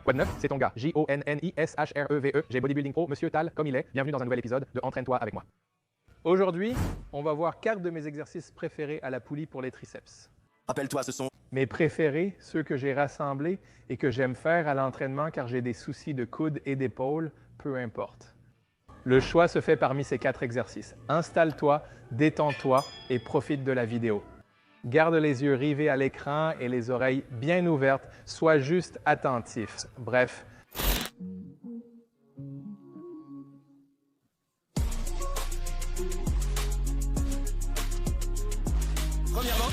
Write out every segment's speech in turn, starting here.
Quoi de neuf? C'est ton gars. J-O-N-N-I-S-H-R-E-V-E. J'ai Bodybuilding Pro, Monsieur Tal, comme il est. Bienvenue dans un nouvel épisode de Entraîne-toi avec moi. Aujourd'hui, on va voir 4 de mes exercices préférés à la poulie pour les triceps. Rappelle-toi, ce sont Mes préférés, ceux que j'ai rassemblés et que j'aime faire à l'entraînement car j'ai des soucis de coude et d'épaule, peu importe. Le choix se fait parmi ces 4 exercices. Installe-toi, détends-toi et profite de la vidéo. Garde les yeux rivés à l'écran et les oreilles bien ouvertes. Sois juste attentif. Bref.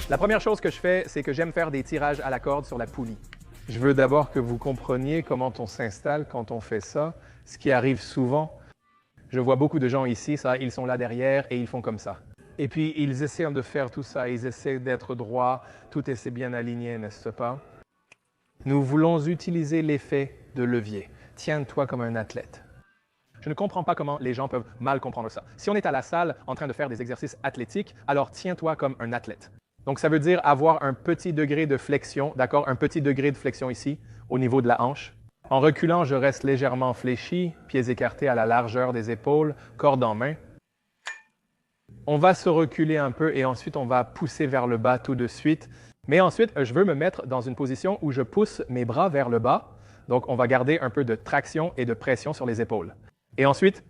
La première chose que je fais, c'est que j'aime faire des tirages à la corde sur la poulie. Je veux d'abord que vous compreniez comment on s'installe quand on fait ça, ce qui arrive souvent. Je vois beaucoup de gens ici, ils sont là derrière et ils font comme ça. Et puis, ils essaient de faire tout ça, ils essaient d'être droits, tout est bien aligné, n'est-ce pas? Nous voulons utiliser l'effet de levier. Tiens-toi comme un athlète. Je ne comprends pas comment les gens peuvent mal comprendre ça. Si on est à la salle en train de faire des exercices athlétiques, alors tiens-toi comme un athlète. Donc, ça veut dire avoir un petit degré de flexion, d'accord? Un petit degré de flexion ici, au niveau de la hanche. En reculant, je reste légèrement fléchi, pieds écartés à la largeur des épaules, corde en main. On va se reculer un peu et ensuite, on va pousser vers le bas tout de suite. Mais ensuite, je veux me mettre dans une position où je pousse mes bras vers le bas. Donc, on va garder un peu de traction et de pression sur les épaules. Et ensuite,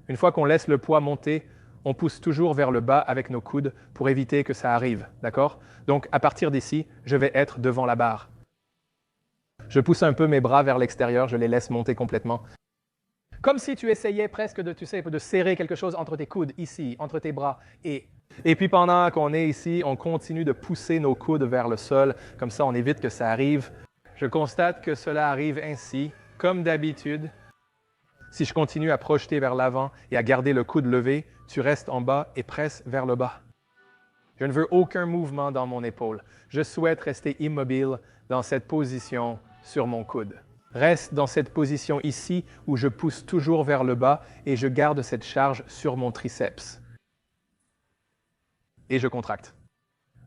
une fois qu'on laisse le poids monter, on pousse toujours vers le bas avec nos coudes pour éviter que ça arrive, d'accord? Donc, à partir d'ici, je vais être devant la barre. Je pousse un peu mes bras vers l'extérieur, je les laisse monter complètement. Comme si tu essayais presque de serrer quelque chose entre tes coudes, ici, entre tes bras. Et puis pendant qu'on est ici, on continue de pousser nos coudes vers le sol. Comme ça, on évite que ça arrive. Je constate que cela arrive ainsi, comme d'habitude. Si je continue à projeter vers l'avant et à garder le coude levé, tu restes en bas et presses vers le bas. Je ne veux aucun mouvement dans mon épaule. Je souhaite rester immobile dans cette position sur mon coude. Reste dans cette position ici où je pousse toujours vers le bas et je garde cette charge sur mon triceps. Et je contracte.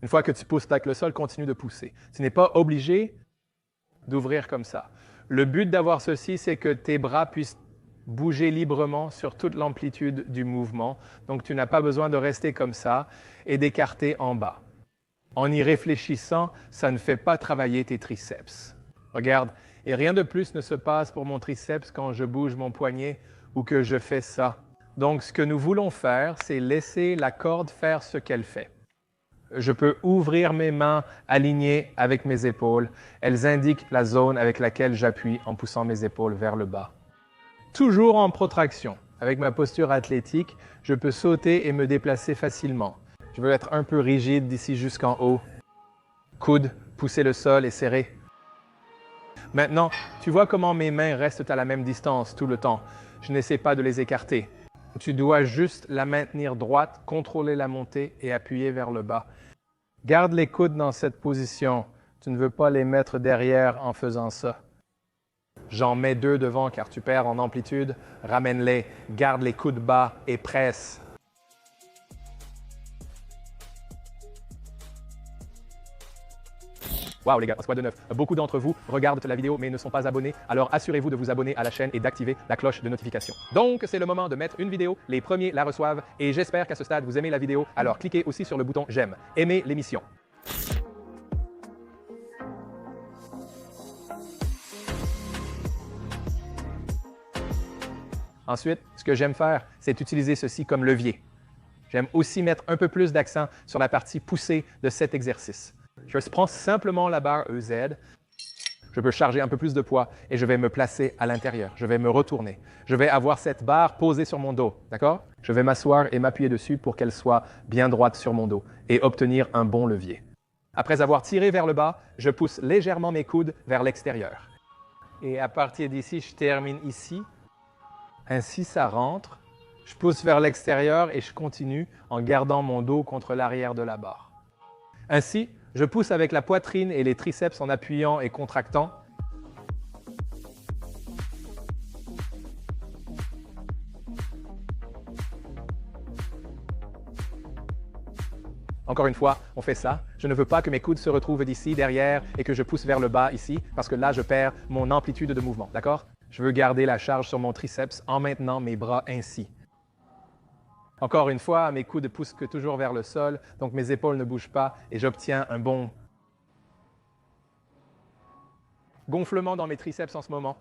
Une fois que tu pousses avec le sol, continue de pousser. Tu n'es pas obligé d'ouvrir comme ça. Le but d'avoir ceci, c'est que tes bras puissent bouger librement sur toute l'amplitude du mouvement. Donc, tu n'as pas besoin de rester comme ça et d'écarter en bas. En y réfléchissant, ça ne fait pas travailler tes triceps. Regarde, et rien de plus ne se passe pour mon triceps quand je bouge mon poignet ou que je fais ça. Donc, ce que nous voulons faire, c'est laisser la corde faire ce qu'elle fait. Je peux ouvrir mes mains alignées avec mes épaules. Elles indiquent la zone avec laquelle j'appuie en poussant mes épaules vers le bas. Toujours en protraction. Avec ma posture athlétique, je peux sauter et me déplacer facilement. Je veux être un peu rigide d'ici jusqu'en haut. Coude, pousser le sol et serrer. Maintenant, tu vois comment mes mains restent à la même distance tout le temps. Je n'essaie pas de les écarter. Tu dois juste la maintenir droite, contrôler la montée et appuyer vers le bas. Garde les coudes dans cette position. Tu ne veux pas les mettre derrière en faisant ça. J'en mets 2 devant car tu perds en amplitude. Ramène-les, garde les coudes bas et presse. Wow les gars, squat de 9. Beaucoup d'entre vous regardent la vidéo mais ne sont pas abonnés, alors assurez-vous de vous abonner à la chaîne et d'activer la cloche de notification. Donc c'est le moment de mettre une vidéo, les premiers la reçoivent et j'espère qu'à ce stade vous aimez la vidéo, alors cliquez aussi sur le bouton j'aime. Aimez l'émission. Ensuite, ce que j'aime faire, c'est utiliser ceci comme levier. J'aime aussi mettre un peu plus d'accent sur la partie poussée de cet exercice. Je prends simplement la barre EZ, je peux charger un peu plus de poids et je vais me placer à l'intérieur. Je vais me retourner. Je vais avoir cette barre posée sur mon dos, d'accord? Je vais m'asseoir et m'appuyer dessus pour qu'elle soit bien droite sur mon dos et obtenir un bon levier. Après avoir tiré vers le bas, je pousse légèrement mes coudes vers l'extérieur. Et à partir d'ici, je termine ici. Ainsi, ça rentre. Je pousse vers l'extérieur et je continue en gardant mon dos contre l'arrière de la barre. Ainsi, je pousse avec la poitrine et les triceps en appuyant et contractant. Encore une fois, on fait ça. Je ne veux pas que mes coudes se retrouvent d'ici, derrière, et que je pousse vers le bas ici, parce que là, je perds mon amplitude de mouvement, d'accord? Je veux garder la charge sur mon triceps en maintenant mes bras ainsi. Encore une fois, mes coudes poussent toujours vers le sol, donc mes épaules ne bougent pas et j'obtiens un bon gonflement dans mes triceps en ce moment.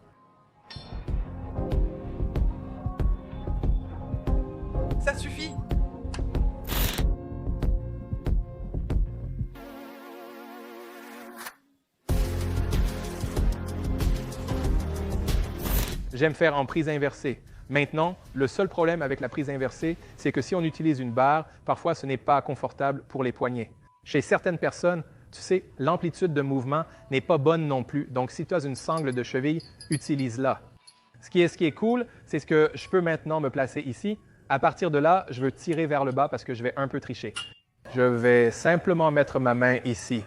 Ça suffit! J'aime faire en prise inversée. Maintenant, le seul problème avec la prise inversée, c'est que si on utilise une barre, parfois ce n'est pas confortable pour les poignets. Chez certaines personnes, tu sais, l'amplitude de mouvement n'est pas bonne non plus. Donc, si tu as une sangle de cheville, utilise-la. Ce qui est cool, c'est que je peux maintenant me placer ici. À partir de là, je veux tirer vers le bas parce que je vais un peu tricher. Je vais simplement mettre ma main ici.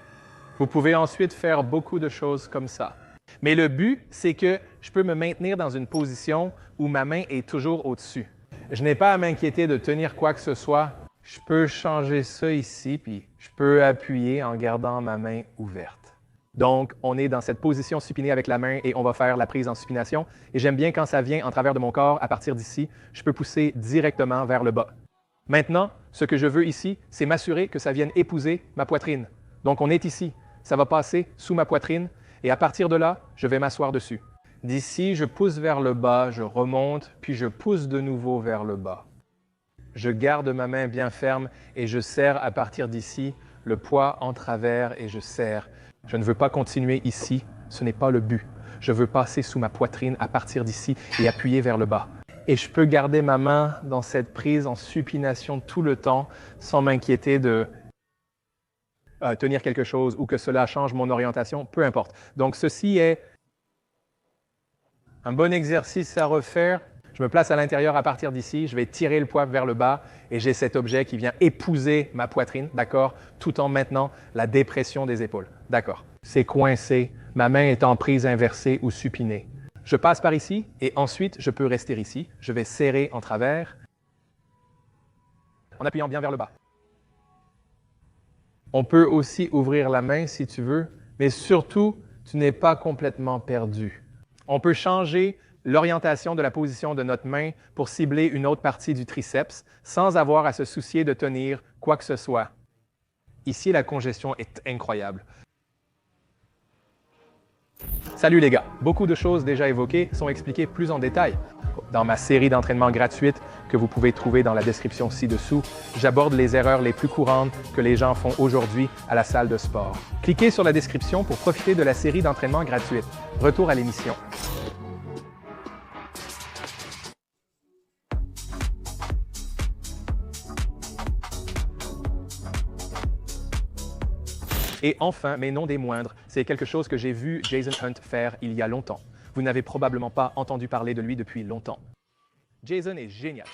Vous pouvez ensuite faire beaucoup de choses comme ça. Mais le but, c'est que je peux me maintenir dans une position où ma main est toujours au-dessus. Je n'ai pas à m'inquiéter de tenir quoi que ce soit. Je peux changer ça ici, puis je peux appuyer en gardant ma main ouverte. Donc, on est dans cette position supinée avec la main et on va faire la prise en supination. Et j'aime bien quand ça vient en travers de mon corps, à partir d'ici, je peux pousser directement vers le bas. Maintenant, ce que je veux ici, c'est m'assurer que ça vienne épouser ma poitrine. Donc, on est ici. Ça va passer sous ma poitrine. Et à partir de là, je vais m'asseoir dessus. D'ici, je pousse vers le bas, je remonte, puis je pousse de nouveau vers le bas. Je garde ma main bien ferme et je serre à partir d'ici le poids en travers et je serre. Je ne veux pas continuer ici, ce n'est pas le but. Je veux passer sous ma poitrine à partir d'ici et appuyer vers le bas. Et je peux garder ma main dans cette prise en supination tout le temps sans m'inquiéter de tenir quelque chose ou que cela change mon orientation, peu importe. Donc, ceci est un bon exercice à refaire. Je me place à l'intérieur à partir d'ici, je vais tirer le poids vers le bas et j'ai cet objet qui vient épouser ma poitrine, d'accord, tout en maintenant la dépression des épaules, d'accord. C'est coincé, ma main est en prise inversée ou supinée. Je passe par ici et ensuite je peux rester ici. Je vais serrer en travers en appuyant bien vers le bas. On peut aussi ouvrir la main si tu veux, mais surtout, tu n'es pas complètement perdu. On peut changer l'orientation de la position de notre main pour cibler une autre partie du triceps sans avoir à se soucier de tenir quoi que ce soit. Ici, la congestion est incroyable. Salut les gars! Beaucoup de choses déjà évoquées sont expliquées plus en détail. Dans ma série d'entraînement gratuite que vous pouvez trouver dans la description ci-dessous, j'aborde les erreurs les plus courantes que les gens font aujourd'hui à la salle de sport. Cliquez sur la description pour profiter de la série d'entraînement gratuite. Retour à l'émission. Et enfin, mais non des moindres, c'est quelque chose que j'ai vu Jason Hunt faire il y a longtemps. Vous n'avez probablement pas entendu parler de lui depuis longtemps. Jason est génial.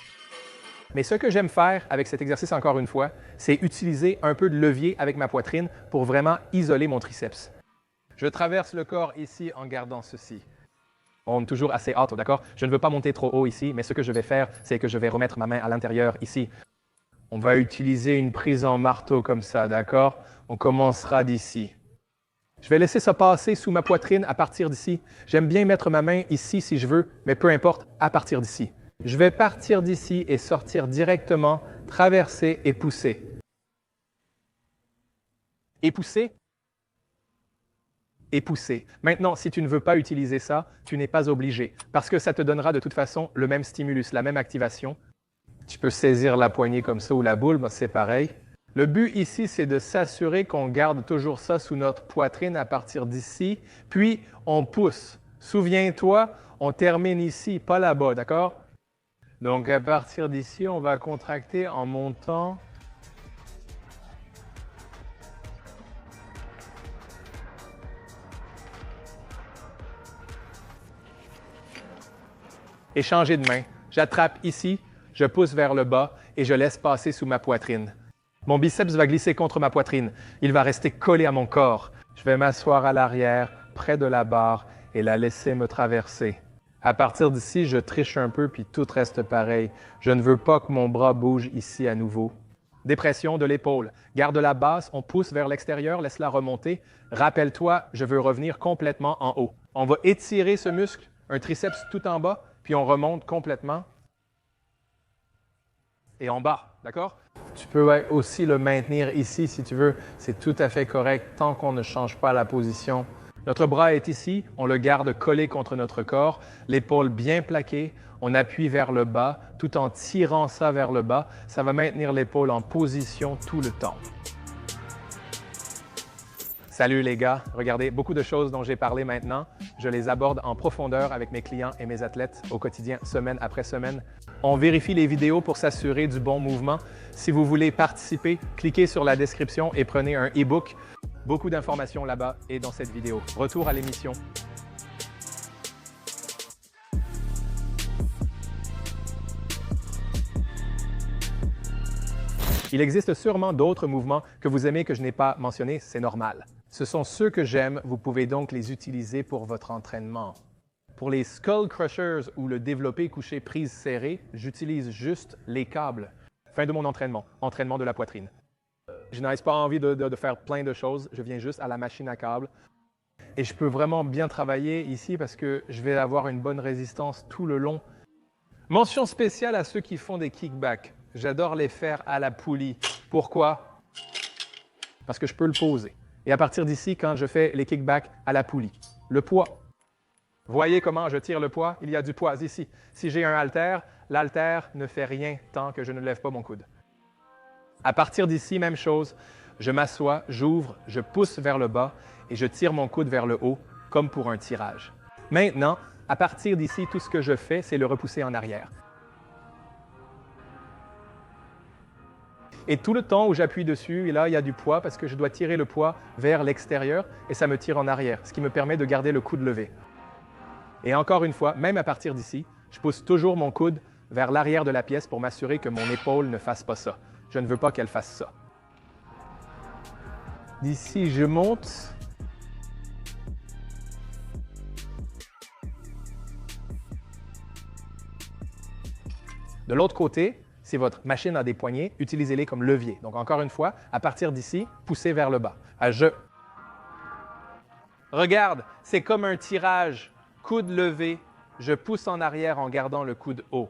Mais ce que j'aime faire avec cet exercice, encore une fois, c'est utiliser un peu de levier avec ma poitrine pour vraiment isoler mon triceps. Je traverse le corps ici en gardant ceci. On est toujours assez haut, d'accord? Je ne veux pas monter trop haut ici, mais ce que je vais faire, c'est que je vais remettre ma main à l'intérieur ici. On va utiliser une prise en marteau comme ça, d'accord? On commencera d'ici. Je vais laisser ça passer sous ma poitrine à partir d'ici. J'aime bien mettre ma main ici si je veux, mais peu importe, à partir d'ici. Je vais partir d'ici et sortir directement, traverser et pousser. Et pousser. Et pousser. Maintenant, si tu ne veux pas utiliser ça, tu n'es pas obligé, parce que ça te donnera de toute façon le même stimulus, la même activation. Tu peux saisir la poignée comme ça ou la boule, ben c'est pareil. Le but ici, c'est de s'assurer qu'on garde toujours ça sous notre poitrine à partir d'ici, puis on pousse. Souviens-toi, on termine ici, pas là-bas, d'accord? Donc à partir d'ici, on va contracter en montant. Et changer de main. J'attrape ici, je pousse vers le bas et je laisse passer sous ma poitrine. Mon biceps va glisser contre ma poitrine. Il va rester collé à mon corps. Je vais m'asseoir à l'arrière, près de la barre, et la laisser me traverser. À partir d'ici, je triche un peu, puis tout reste pareil. Je ne veux pas que mon bras bouge ici à nouveau. Dépression de l'épaule. Garde la basse, on pousse vers l'extérieur, laisse-la remonter. Rappelle-toi, je veux revenir complètement en haut. On va étirer ce muscle, un triceps tout en bas, puis on remonte complètement et en bas, d'accord? Tu peux aussi le maintenir ici si tu veux. C'est tout à fait correct tant qu'on ne change pas la position. Notre bras est ici, on le garde collé contre notre corps, l'épaule bien plaquée, on appuie vers le bas tout en tirant ça vers le bas. Ça va maintenir l'épaule en position tout le temps. Salut les gars, regardez, beaucoup de choses dont j'ai parlé maintenant, je les aborde en profondeur avec mes clients et mes athlètes au quotidien, semaine après semaine. On vérifie les vidéos pour s'assurer du bon mouvement. Si vous voulez participer, cliquez sur la description et prenez un e-book. Beaucoup d'informations là-bas et dans cette vidéo. Retour à l'émission. Il existe sûrement d'autres mouvements que vous aimez que je n'ai pas mentionnés, c'est normal. Ce sont ceux que j'aime, vous pouvez donc les utiliser pour votre entraînement. Pour les skull crushers ou le développé couché prise serrée, j'utilise juste les câbles. Fin de mon entraînement, entraînement de la poitrine. Je n'ai pas envie de faire plein de choses, je viens juste à la machine à câbles. Et je peux vraiment bien travailler ici parce que je vais avoir une bonne résistance tout le long. Mention spéciale à ceux qui font des kickbacks. J'adore les faire à la poulie. Pourquoi? Parce que je peux le poser. Et à partir d'ici, quand je fais les kickbacks à la poulie, le poids. Voyez comment je tire le poids? Il y a du poids ici. Si j'ai un haltère, l'haltère ne fait rien tant que je ne lève pas mon coude. À partir d'ici, même chose. Je m'assois, j'ouvre, je pousse vers le bas et je tire mon coude vers le haut, comme pour un tirage. Maintenant, à partir d'ici, tout ce que je fais, c'est le repousser en arrière. Et tout le temps où j'appuie dessus, et là, il y a du poids parce que je dois tirer le poids vers l'extérieur et ça me tire en arrière, ce qui me permet de garder le coude levé. Et encore une fois, même à partir d'ici, je pousse toujours mon coude vers l'arrière de la pièce pour m'assurer que mon épaule ne fasse pas ça. Je ne veux pas qu'elle fasse ça. D'ici, je monte. De l'autre côté, si votre machine a des poignées, utilisez-les comme levier. Donc encore une fois, à partir d'ici, poussez vers le bas. Regarde, c'est comme un tirage. Coude levé, je pousse en arrière en gardant le coude haut.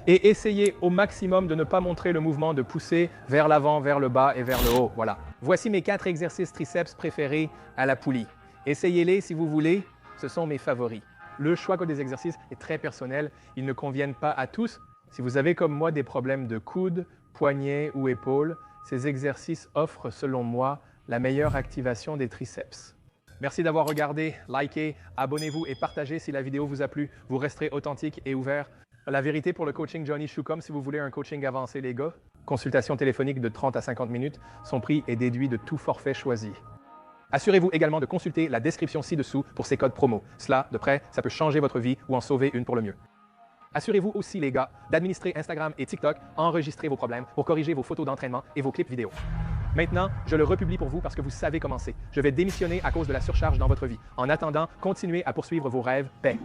Et essayez au maximum de ne pas montrer le mouvement de pousser vers l'avant, vers le bas et vers le haut. Voilà. Voici mes 4 exercices triceps préférés à la poulie. Essayez-les si vous voulez, ce sont mes favoris. Le choix des exercices est très personnel, ils ne conviennent pas à tous. Si vous avez comme moi des problèmes de coude, poignet ou épaule, ces exercices offrent, selon moi, la meilleure activation des triceps. Merci d'avoir regardé, likez, abonnez-vous et partagez si la vidéo vous a plu. Vous resterez authentique et ouvert. La vérité pour le coaching Johnny Shukom, si vous voulez un coaching avancé, les gars. Consultation téléphonique de 30 à 50 minutes. Son prix est déduit de tout forfait choisi. Assurez-vous également de consulter la description ci-dessous pour ces codes promo. Cela, de près, ça peut changer votre vie ou en sauver une pour le mieux. Assurez-vous aussi, les gars, d'administrer Instagram et TikTok, enregistrer vos problèmes pour corriger vos photos d'entraînement et vos clips vidéo. Maintenant, je le republie pour vous parce que vous savez comment c'est. Je vais démissionner à cause de la surcharge dans votre vie. En attendant, continuez à poursuivre vos rêves. Paix.